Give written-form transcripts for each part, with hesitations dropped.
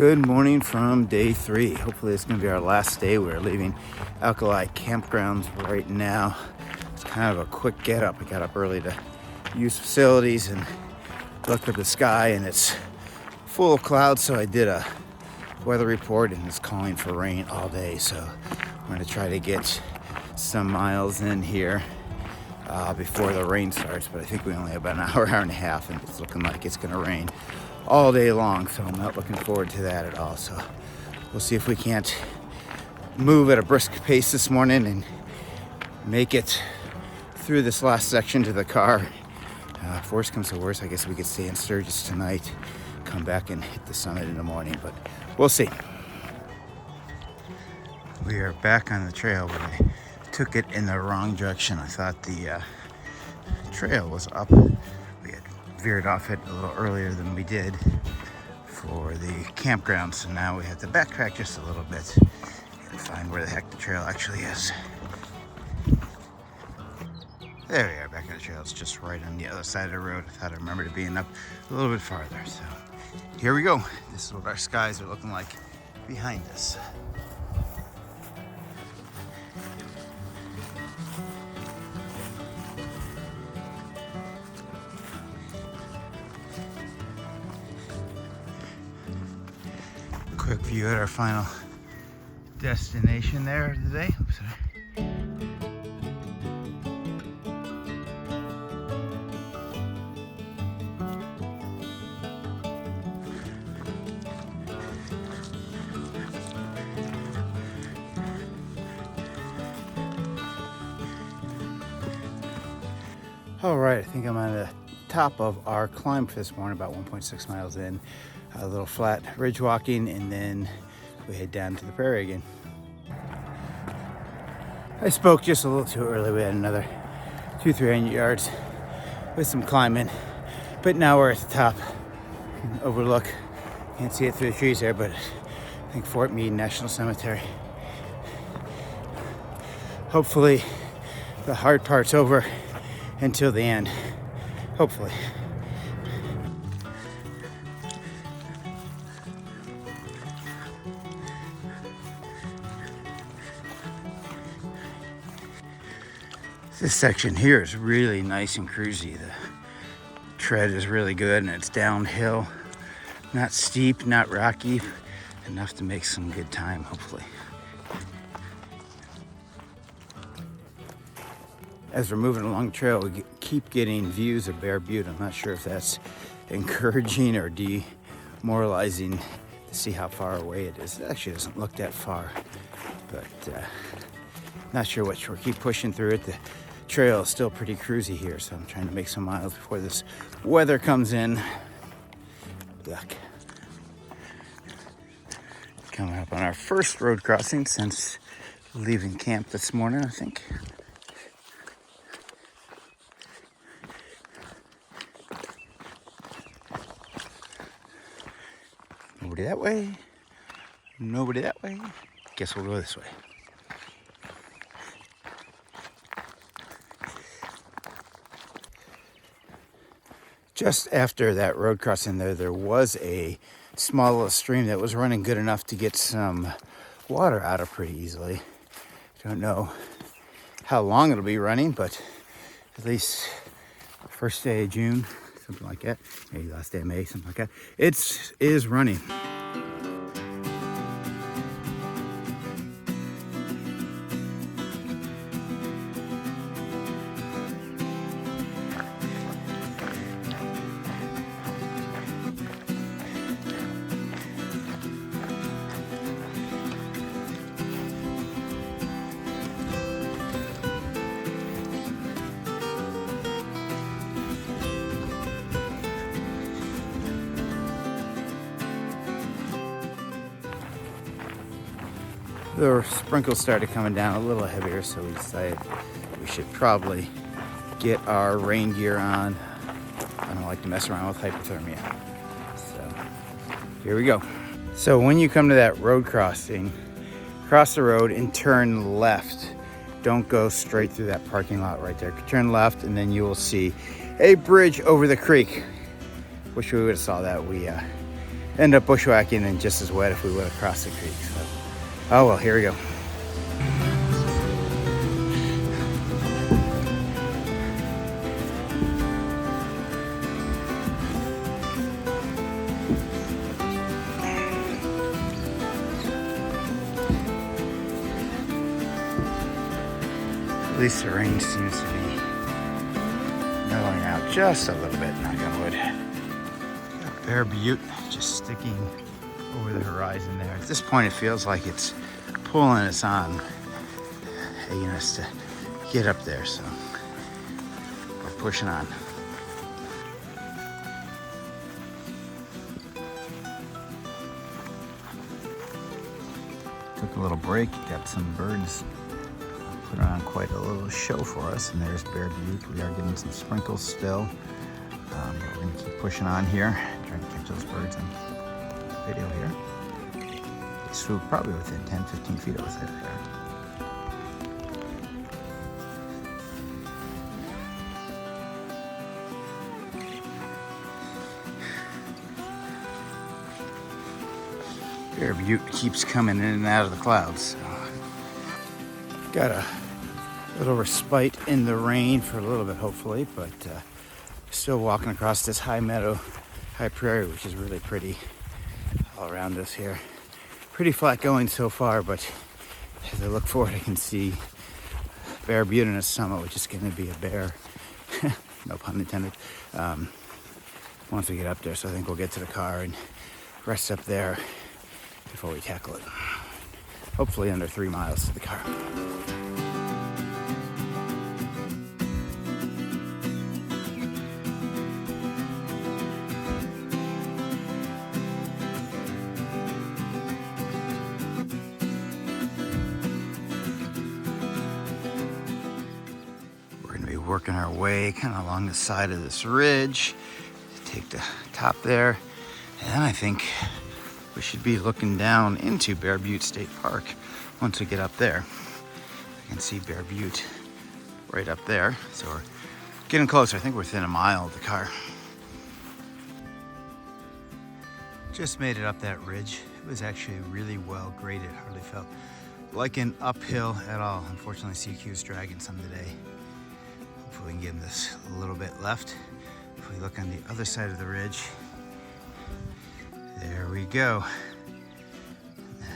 Good morning from day 3. Hopefully it's going to be our last day. We're leaving Alkali Campgrounds right now. It's kind of a quick get up. I got up early to use facilities and looked at the sky, and it's full of clouds, so I did a weather report, and it's calling for rain all day. So I'm going to try to get some miles in here before the rain starts, but I think we only have about an hour and a half, and it's looking like it's going to rain all day long, so I'm not looking forward to that at all. So we'll see if we can't move at a brisk pace this morning and make it through this last section to the car. If worst comes to worst, I guess we could stay in Sturgis tonight, come back and hit the summit in the morning, but we'll see. We are back on the trail, but I took it in the wrong direction. I thought the trail was up. We had veered off it a little earlier than we did for the campground, so now we have to backtrack just a little bit and find where the heck the trail actually is. There we are, back on the trail. It's just right on the other side of the road. I thought I remembered it being up a little bit farther, so here we go. This is what our skies are looking like behind us. Quick view at our final destination there today. Oops, sorry. All right, I think I'm on the top of our climb for this morning, about 1.6 miles in. A little flat ridge walking, and then we head down to the prairie again. I spoke just a little too early. We had another 200-300 yards with some climbing, but now we're at the top. Overlook, can't see it through the trees there, but I think Fort Meade National Cemetery. Hopefully the hard part's over until the end. Hopefully. This section here is really nice and cruisy. The tread is really good, and it's downhill. Not steep, not rocky, enough to make some good time, hopefully. As we're moving along the trail, we keep getting views of Bear Butte. I'm not sure if that's encouraging or demoralizing to see how far away it is. It actually doesn't look that far, but not sure which. We'll keep pushing through it. The trail is still pretty cruisy here, so I'm trying to make some miles before this weather comes in. Yuck. Coming up on our first road crossing since leaving camp this morning, I think. Nobody that way. Nobody that way. Guess we'll go this way. Just after that road crossing there was a small little stream that was running good enough to get some water out of pretty easily. Don't know how long it'll be running, but at least first day of June, something like that, maybe last day of May, something like that, it is running. The sprinkles started coming down a little heavier, so we decided we should probably get our rain gear on. I don't like to mess around with hypothermia. So here we go. So when you come to that road crossing, cross the road and turn left. Don't go straight through that parking lot right there. Turn left, and then you will see a bridge over the creek. Wish we would have saw that. We end up bushwhacking and just as wet if we would have crossed the creek. So, oh well, here we go. At least the rain seems to be mellowing out just a little bit, knock on wood. Got Bear Butte just sticking over the horizon there. At this point it feels like it's pulling us on, begging us to get up there, so we're pushing on. Took a little break, got some birds put on quite a little show for us, and there's Bear Butte. We are getting some sprinkles still. We're going to keep pushing on here, trying to catch those birds in video here. They swoop probably within 10-15 feet of us there. Bear Butte keeps coming in and out of the clouds. So. Got a little respite in the rain for a little bit, hopefully, but still walking across this high meadow, high prairie, which is really pretty all around us here. Pretty flat going so far, but as I look forward, I can see Bear Butte on its summit, which is going to be a bear, no pun intended, once we get up there. So I think we'll get to the car and rest up there before we tackle it. Hopefully under 3 miles to the car. Working our way kind of along the side of this ridge, take the top there, and then I think we should be looking down into Bear Butte State Park once we get up there. I can see Bear Butte right up there, so we're getting closer. I think we're within a mile of the car. Just made it up that ridge. It was actually really well graded. Hardly felt like an uphill at all. Unfortunately, CQ's dragging some today. Hopefully we can give this a little bit left. If we look on the other side of the ridge, there we go.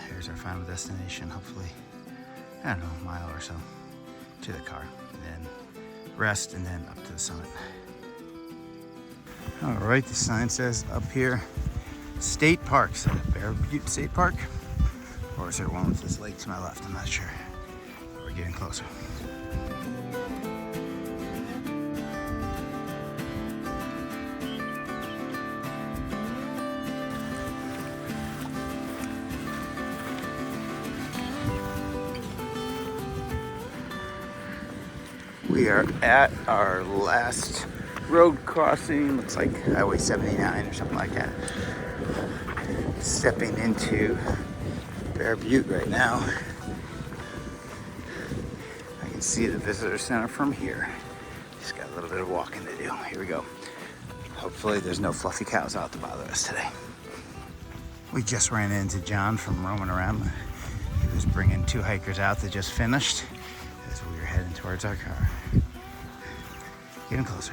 Here's our final destination, hopefully, I don't know, a mile or so to the car. And then rest and then up to the summit. All right, the sign says up here, State Park. So Bear Butte State Park, or is there one with this lake to my left? I'm not sure. We're getting closer. We are at our last road crossing, looks like Highway 79 or something like that. Stepping into Bear Butte right now. I can see the visitor center from here. Just got a little bit of walking to do. Here we go. Hopefully there's no fluffy cows out to bother us today. We just ran into John from roaming around. He was bringing 2 hikers out that just finished as we were heading towards our car. Getting closer.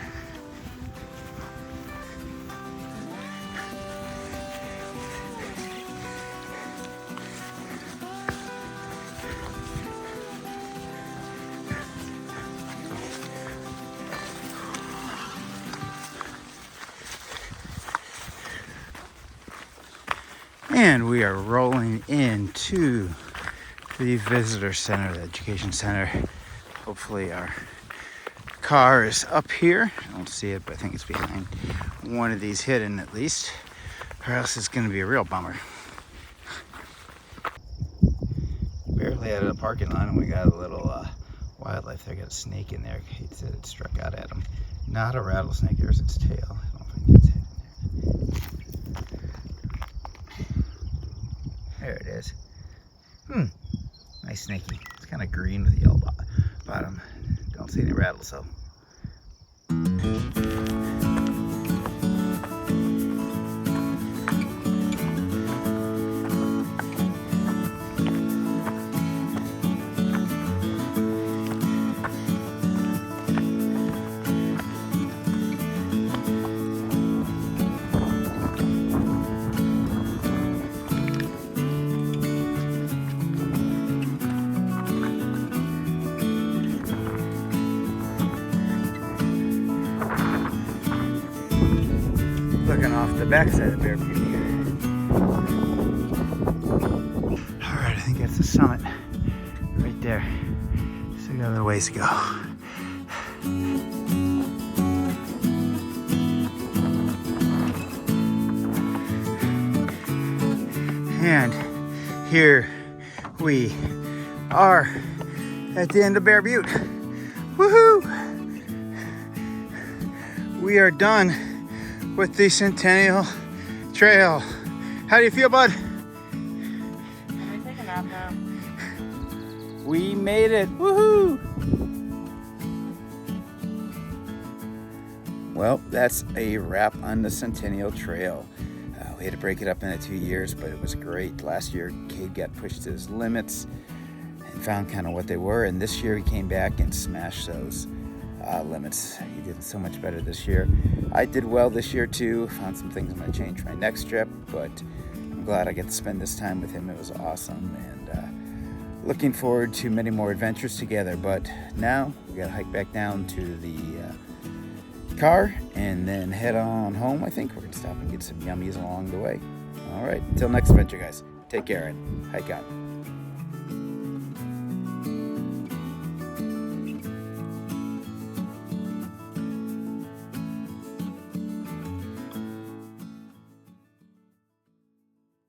And we are rolling into the visitor center, the education center. Hopefully our car is up here. I don't see it, but I think it's behind one of these hidden at least, or else it's going to be a real bummer. Barely out of the parking lot, and we got a little wildlife there. Got a snake in there. Kate said it struck out at him. Not a rattlesnake. There's its tail. I don't know if I can get its head in there. There it is. Nice snaky. It's kind of green with yellow bottom. Don't see any rattles though. off the backside of the Bear Butte. All right, I think that's the summit right there. Still got a little ways to go. And here we are at the end of Bear Butte. Woohoo! We are done with the Centennial Trail. How do you feel, bud? I'm gonna take a nap now. We made it. Woohoo! Well, that's a wrap on the Centennial Trail. We had to break it up into 2 years, but it was great. Last year, Cade got pushed to his limits and found kind of what they were. And this year, he came back and smashed those limits. He did so much better this year. I did well this year too. Found some things I'm going to change for my next trip, but I'm glad I get to spend this time with him. It was awesome, and looking forward to many more adventures together. But now we got to hike back down to the car and then head on home. I think we're going to stop and get some yummies along the way. All right, until next adventure, guys. Take care and hike on.